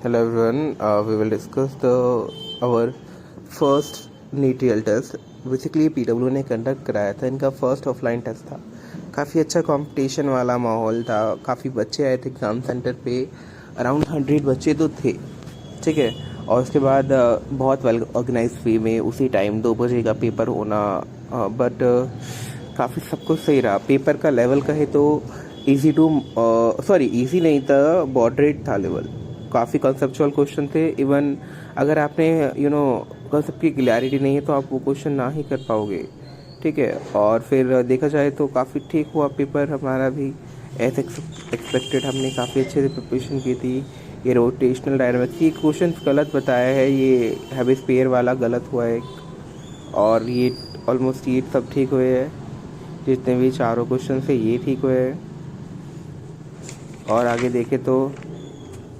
Hello everyone, we will discuss our first NEET real test. Basically PW ने conduct कराया था, इनका first offline test था। काफ़ी अच्छा कंपटीशन वाला माहौल था, काफ़ी बच्चे आए थे एग्ज़ाम सेंटर पे, अराउंड 100 बच्चे तो थे, ठीक है। और उसके बाद बहुत वेल ऑर्गेनाइज वे में उसी टाइम 2 बजे का पेपर होना, बट काफ़ी सब कुछ सही रहा। पेपर का लेवल कहे तो ईजी टू ईजी नहीं था, मॉडरेट था लेवल। काफ़ी कंसेप्चुअल क्वेश्चन थे। इवन अगर आपने कंसेप्ट की क्लैरिटी नहीं है तो आप वो क्वेश्चन ना ही कर पाओगे, ठीक है। और फिर देखा जाए तो काफ़ी ठीक हुआ पेपर हमारा भी, एज एक्सपेक्टेड। हमने काफ़ी अच्छे से प्रिपरेशन की थी। ये रोटेशनल डायनामिक्स ये क्वेश्चन गलत बताया है, ये हेबिस्फेयर वाला गलत हुआ है, और ये ऑलमोस्ट ये सब ठीक हुए हैं। जितने भी चारों क्वेश्चन थे ये ठीक हुए हैं। और आगे देखें तो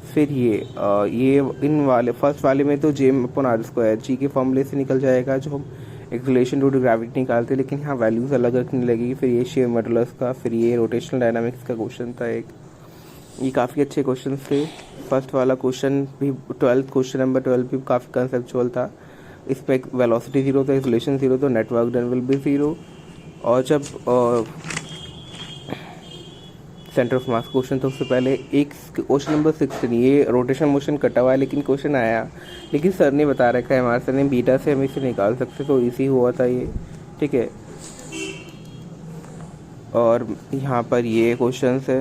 फिर ये इन वाले फर्स्ट वाले में तो जेम अपन आर स्क्वायर जी के फॉर्मूले से निकल जाएगा, जो हम एक्सलेशन ड्यू टू ग्रेविटी निकालते हैं, लेकिन यहाँ वैल्यूज़ अलग रखने लगेगी। फिर ये शेयर मॉडुलस का, फिर ये रोटेशनल डायनामिक्स का क्वेश्चन था एक। ये काफ़ी अच्छे क्वेश्चन थे। फर्स्ट वाला क्वेश्चन भी 12 क्वेश्चन नंबर 12 भी काफ़ी कंसेप्चुअल था। इस पर वेलोसिटी 0 था, एक्सलेशन 0 तो नेटवर्क डन विल बी 0। और जब सेंटर ऑफ मास क्वेश्चन तो उससे पहले एक क्वेश्चन नंबर 16, ये रोटेशन मोशन कटा हुआ है लेकिन क्वेश्चन आया, लेकिन सर ने बता रखा है, हमारे सर ने बीटा से हम इसे निकाल सकते, तो इजी हुआ था ये, ठीक है। और यहाँ पर ये क्वेश्चन है,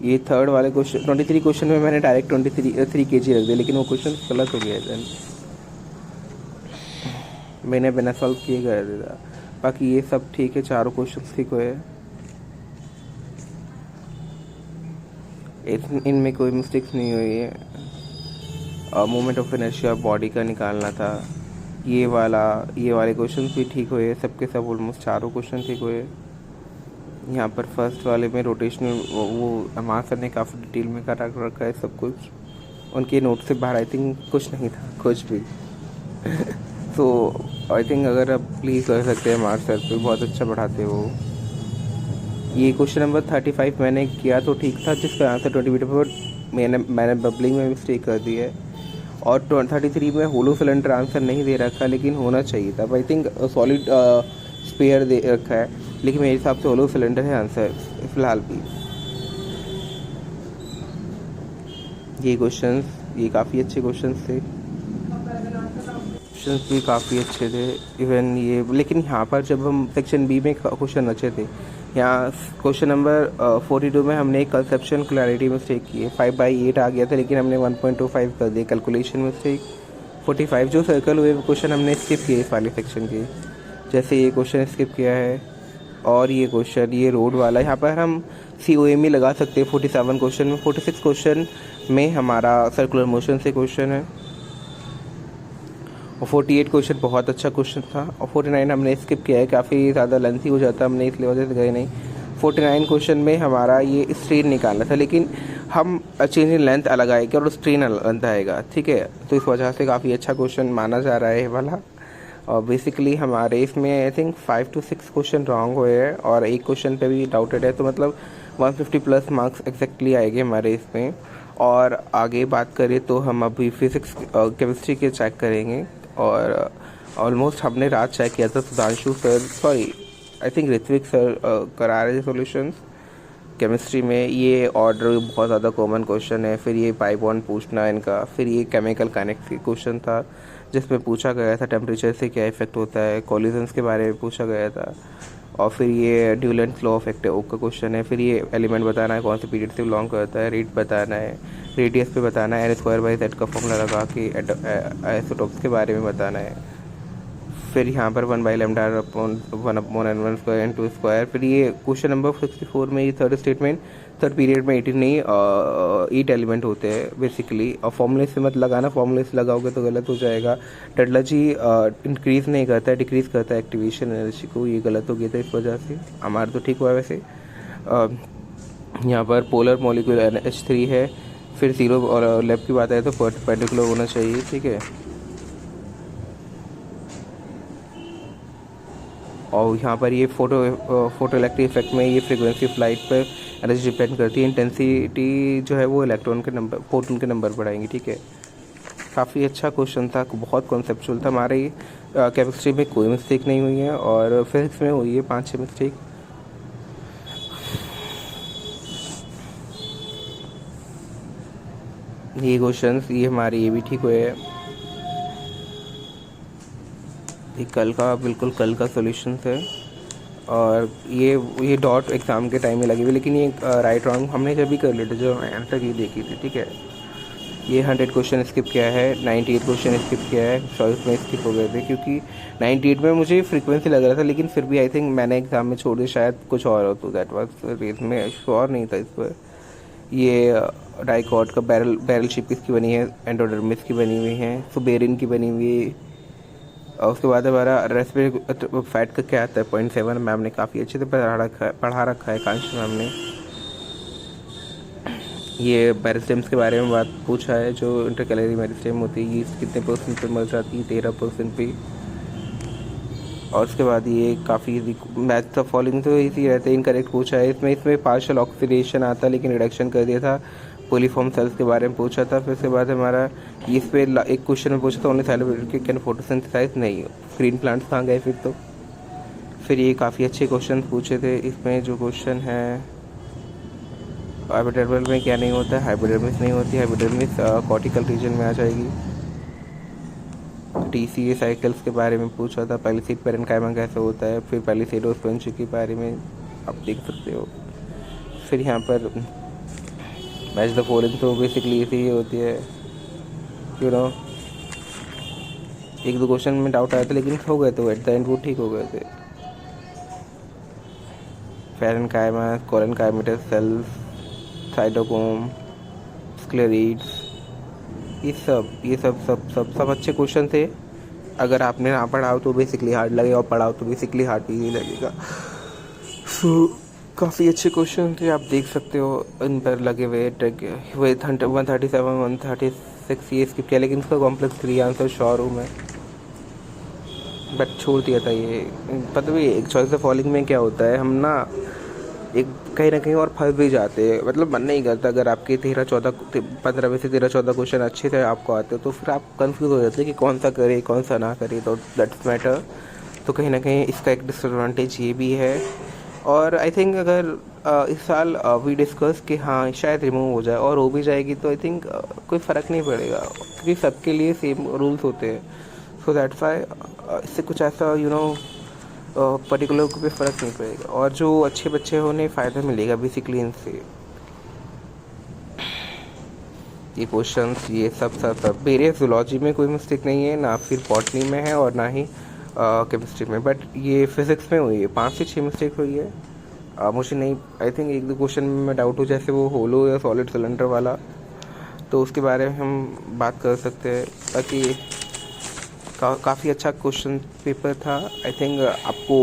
ये थर्ड वाले क्वेश्चन 23 क्वेश्चन में मैंने डायरेक्ट 3 kg रख दिया, लेकिन वो क्वेश्चन गलत हो गया देन मैंने बिना सॉल्व किए कर दिया। बाकी ये सब ठीक है, चारों क्वेश्चन ठीक हुए। इनमें कोई मिस्टेक्स नहीं हुई है। मोमेंट ऑफ इनर्शिया बॉडी का निकालना था। ये वाले क्वेश्चन भी ठीक हुए, सबके सब ऑलमोस्ट चारों क्वेश्चन ठीक हुए। यहाँ पर फर्स्ट वाले में रोटेशनल वो हमारे सर ने काफ़ी डिटेल में करा रखा है सब कुछ, उनके नोट से बाहर आई थिंक कुछ नहीं था, कुछ भी। तो आई थिंक अगर आप प्लीज़ कर सकते हैं, हमारे सर पे बहुत अच्छा पढ़ाते वो। ये क्वेश्चन नंबर 35 मैंने किया तो ठीक था, जिसका आंसर 20 मीटर पर मैंने बबलिंग में मिस्टेक कर दी है। और 33 में होलो सिलेंडर आंसर नहीं दे रखा, लेकिन होना चाहिए था। आई थिंक सॉलिड स्पेयर दे रखा है, लेकिन मेरे हिसाब से होलो सिलेंडर है आंसर फिलहाल भी। ये क्वेश्चंस ये काफ़ी अच्छे क्वेश्चंस थे, क्वेश्चंस भी काफ़ी अच्छे थे इवन ये। लेकिन यहाँ पर जब हम सेक्शन बी में क्वेश्चन अच्छे थे, यहाँ क्वेश्चन नंबर 42 में हमने एक कंसेप्शन क्लैरिटी मिस्टेक की है। 5/8 आ गया था, लेकिन हमने 1.25 कर दिया, कैलकुलेशन मिस्टेक। 45 जो सर्कल हुए क्वेश्चन हमने स्किप किए इस वाले सेक्शन के, जैसे ये क्वेश्चन स्किप किया है। और ये क्वेश्चन ये रोड वाला, यहाँ पर हम COM लगा सकते हैं 47 क्वेश्चन में। 46 क्वेश्चन में हमारा सर्कुलर मोशन से क्वेश्चन है, और 48 क्वेश्चन बहुत अच्छा क्वेश्चन था। और 49 हमने स्किप किया है, काफ़ी ज़्यादा लेंथी हो जाता, हमने इसलिए वजह से गए नहीं। 49 क्वेश्चन में हमारा ये स्ट्रेन निकालना था, लेकिन हम चेंज इन लेंथ अलग आएगी और स्ट्रेन अलग आएगा, ठीक है। तो इस वजह से काफ़ी अच्छा क्वेश्चन माना जा रहा है ये वाला। और बेसिकली हमारे इसमें I think 5 to 6 question wrong हुए हैं, और एक क्वेश्चन पे भी डाउटेड है, तो मतलब 150 प्लस मार्क्स एग्जैक्टली आएंगे हमारे इसमें। और आगे बात करें तो हम अभी फिज़िक्स केमिस्ट्री के चेक करेंगे, और ऑलमोस्ट हमने रात चेक किया था, Sudhanshu sir I think Ritvik sir करा रहे थे सॉल्यूशंस केमिस्ट्री में। ये ऑर्डर बहुत ज़्यादा कॉमन क्वेश्चन है। फिर ये पाई बॉन्ड पूछना इनका, फिर ये केमिकल काइनेटिक्स क्वेश्चन था, जिसमें पूछा गया था टेम्परेचर से क्या इफेक्ट होता है, कॉलिजन्स के बारे में पूछा गया था। और फिर ये ड्यूलेंट लॉ ऑफ एक्टिव का क्वेश्चन है। फिर ये एलिमेंट बताना है, कौन से पीरियड से बिलोंग करता है, रेट बताना है, रेडियस पे बताना है, n² का फॉर्मूला लगा के आइसोटोप्स के बारे में बताना है। फिर यहाँ पर 1/λ/1/n²। फिर ये क्वेश्चन नंबर 64 में ये थर्ड स्टेटमेंट, थर्ड पीरियड में 18 नहीं 8 एलिमेंट होते हैं बेसिकली। और फॉर्मूले से मत लगाना, फॉर्मूले से लगाओगे तो गलत हो जाएगा। टेक्नोलॉजी इंक्रीज़ नहीं करता है, डिक्रीज़ करता है एक्टिवेशन एनर्जी को, ये गलत हो गया था इस वजह से। हमारा तो ठीक हुआ वैसे। यहाँ पर पोलर मॉलिक्यूल NH3 है। फिर 0 और लेब की बात आए तो पर्टिकुलर होना चाहिए, ठीक है। और यहाँ पर ये फोटो इलेक्ट्रिक इफेक्ट में ये फ्रीक्वेंसी ऑफ लाइट पर एनर्जी डिपेंड करती है, इंटेंसिटी जो है वो इलेक्ट्रॉन के नंबर, प्रोटॉन के नंबर बढ़ाएंगी, ठीक है। काफ़ी अच्छा क्वेश्चन था, बहुत कॉन्सेप्चुअल था। हमारे केमिस्ट्री में कोई मिस्टेक नहीं हुई है और फिजिक्स में हुई है 5-6 मिस्टेक। ये क्वेश्चंस ये हमारे ये भी ठीक हुए हैं। ये कल का, बिल्कुल कल का सॉल्यूशन है और ये डॉट एग्ज़ाम के टाइम में लगी हुई, लेकिन ये राइट रॉन्ग हमने जब भी कर लिए थे, जो आंसर ये देखी थी, ठीक है। ये 100 क्वेश्चन स्किप किया है, 98 क्वेश्चन स्किप किया है, 100 में स्किप हो गए थे क्योंकि 98 में मुझे फ्रीक्वेंसी लग रहा था, लेकिन फिर भी आई थिंक मैंने एग्ज़ाम में छोड़ दिया, शायद कुछ और हो, तो दैट वाज रेस में श्योर नहीं था इस पर। ये डाइकॉट का बैरल शिप किसकी बनी है, एंडोडर्मिस की बनी हुई है, सुबेरिन की बनी हुई है। और उसके बाद हमारा रेस्पिरेटरी फैट का क्या आता है 0.7, मैम ने काफ़ी अच्छे से पढ़ा रखा है कांश मैम ने। ये मेरिस्टेम्स के बारे में बात पूछा है, जो इंटरकैलरी मेरिस्टेम होती है, ये कितने % पे मर जाती है, 13% पे। और उसके बाद ये काफ़ी मैथ द फॉलोइंग तो इजी रहते हैं, इनकरेक्ट पूछा है। इसमें पार्शियल ऑक्सीडेशन आता, लेकिन रिडक्शन कर दिया था। पोलीफॉर्म सेल्स के बारे में पूछा था। फिर उसके बाद हमारा इस पे एक क्वेश्चन में पूछा था ओनली सेलिब्रेटेड की कैन फोटोसिंथेसाइज, नहीं ग्रीन प्लांट्स कहाँ गए फिर तो। फिर ये काफ़ी अच्छे क्वेश्चन पूछे थे। इसमें जो क्वेश्चन है हाइपोडर्मल में क्या नहीं होता है, हाइपोडर्मिस नहीं होती, हाइपोडर्मिस कॉर्टिकल रीजन में आ जाएगी। TCA साइकिल्स के बारे में पूछा था, पैलिसेड पेरेन्काइमा कैसे होता है, फिर पैलिसेडोस्पेंच के बारे में आप देख सकते हो। फिर यहाँ पर मैच द फॉलोइंग तो बेसिकली इसी ही होती है, यू नो। एक दो क्वेश्चन में डाउट आया था लेकिन हो गए थे एट द एंड, वो ठीक हो गए थे। पेरेन्काइमा, कोरेन्काइमेटस सेल्स, साइटोक्रोम, स्क्लेरिड्स, ये सब अच्छे क्वेश्चन थे। अगर आपने ना पढ़ा हो तो बेसिकली हार्ड लगेगा, और पढ़ा हो तो बेसिकली हार्ड भी लगेगा। सो काफ़ी अच्छे क्वेश्चन थे, आप देख सकते हो इन पर लगे हुए। 137, 136 ये स्किप किया, लेकिन इसका कॉम्प्लेक्स 3 आंसर श्योर हूँ मैं, बट छोड़ दिया था ये। पता भी एक चॉइस ऑफ फॉलोइंग में क्या होता है, हम ना एक कहीं ना कहीं और फंस भी जाते हैं, मतलब मन नहीं करता। अगर आपके 15 में से 13-14 क्वेश्चन अच्छे से आपको आते हो तो फिर आप कंफ्यूज हो जाते हैं कि कौन सा करे कौन सा ना करे, तो दैट्स मैटर। तो कहीं ना कहीं इसका एक डिसएडवांटेज ये भी है। और आई थिंक अगर इस साल वी डिस्कस कि हाँ शायद रिमूव हो जाए, और हो भी जाएगी तो आई थिंक कोई फ़र्क नहीं पड़ेगा, क्योंकि सबके लिए सेम रूल्स होते हैं। सो दैट्स वाई इससे कुछ ऐसा पर्टिकुलर पे फ़र्क नहीं पड़ेगा, और जो अच्छे बच्चे हैं उन्हें फ़ायदा मिलेगा बेसिकली इनसे। ये क्वेश्चंस ये सब मेरे जूलॉजी में कोई मिस्टेक नहीं है, ना फिर बॉटनी में है और ना ही केमिस्ट्री में, बट ये फिज़िक्स में हुई है, 5 से 6 मिस्टेक हुई है। मुझे नहीं, आई थिंक एक दो क्वेश्चन में मैं डाउट हूँ, जैसे वो होलो या सॉलिड सिलेंडर वाला, तो उसके बारे में हम बात कर सकते हैं। बाकी काफ़ी अच्छा क्वेश्चन पेपर था। आई थिंक आपको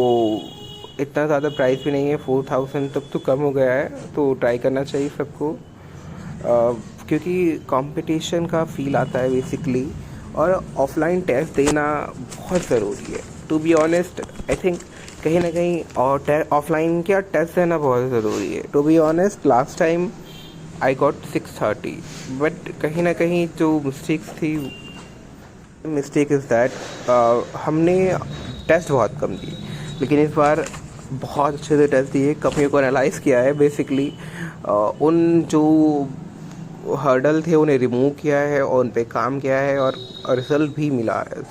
इतना ज़्यादा प्राइस भी नहीं है, 4000 तक तो कम हो गया है, तो ट्राई करना चाहिए सबको, क्योंकि कंपटीशन का फील आता है बेसिकली, और ऑफलाइन टेस्ट देना बहुत ज़रूरी है। To be honest I think कहीं ना कहीं और ऑफलाइन क्या टेस्ट देना बहुत ज़रूरी है। To be honest last time I got 630, but कहीं ना कहीं जो मिस्टेक इज़ दैट हमने टेस्ट बहुत कम दिए, लेकिन इस बार बहुत अच्छे से टेस्ट दिए, कमियों को एनालाइज किया है बेसिकली, उन जो हर्डल थे उन्हें रिमूव किया है और उन पे काम किया है, और रिजल्ट भी मिला है।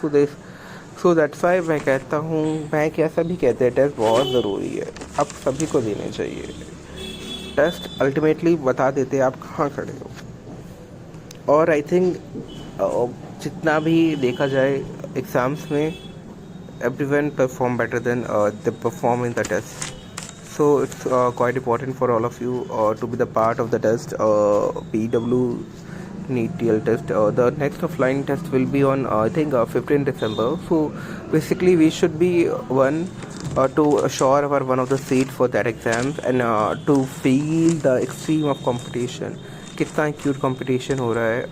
सो दैट्स वाई मैं कहता हूँ, मैं क्या सभी कहते हैं टेस्ट बहुत ज़रूरी है, अब सभी को देने चाहिए। टेस्ट अल्टीमेटली बता देते हैं आप कहाँ खड़े हो। और आई थिंक जितना भी देखा जाए एग्ज़ाम्स में, everyone perform better than they perform in the test. So it's quite important for all of you to be the part of the test, PW NEET TL test. The next offline test will be on I think 15 December. So basically we should be to assure our one of the seat for that exam, and to feel the extreme of competition, कितना acute competition हो रहा है।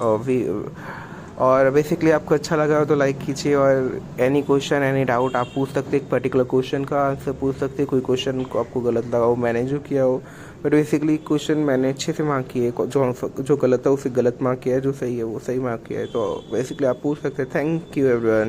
और basically आपको अच्छा लगा हो तो लाइक कीजिए, और एनी क्वेश्चन एनी डाउट आप पूछ सकते, एक पर्टिकुलर क्वेश्चन का आंसर पूछ सकते, कोई क्वेश्चन को आपको गलत लगा हो मैंने जो किया हो बट बेसिकली क्वेश्चन मैंने अच्छे से मार्क किए, जो गलत था उसे गलत मार्क किया है, जो सही है वो सही मार्क किया है। तो बेसिकली आप पूछ सकते हैं। Thank you everyone.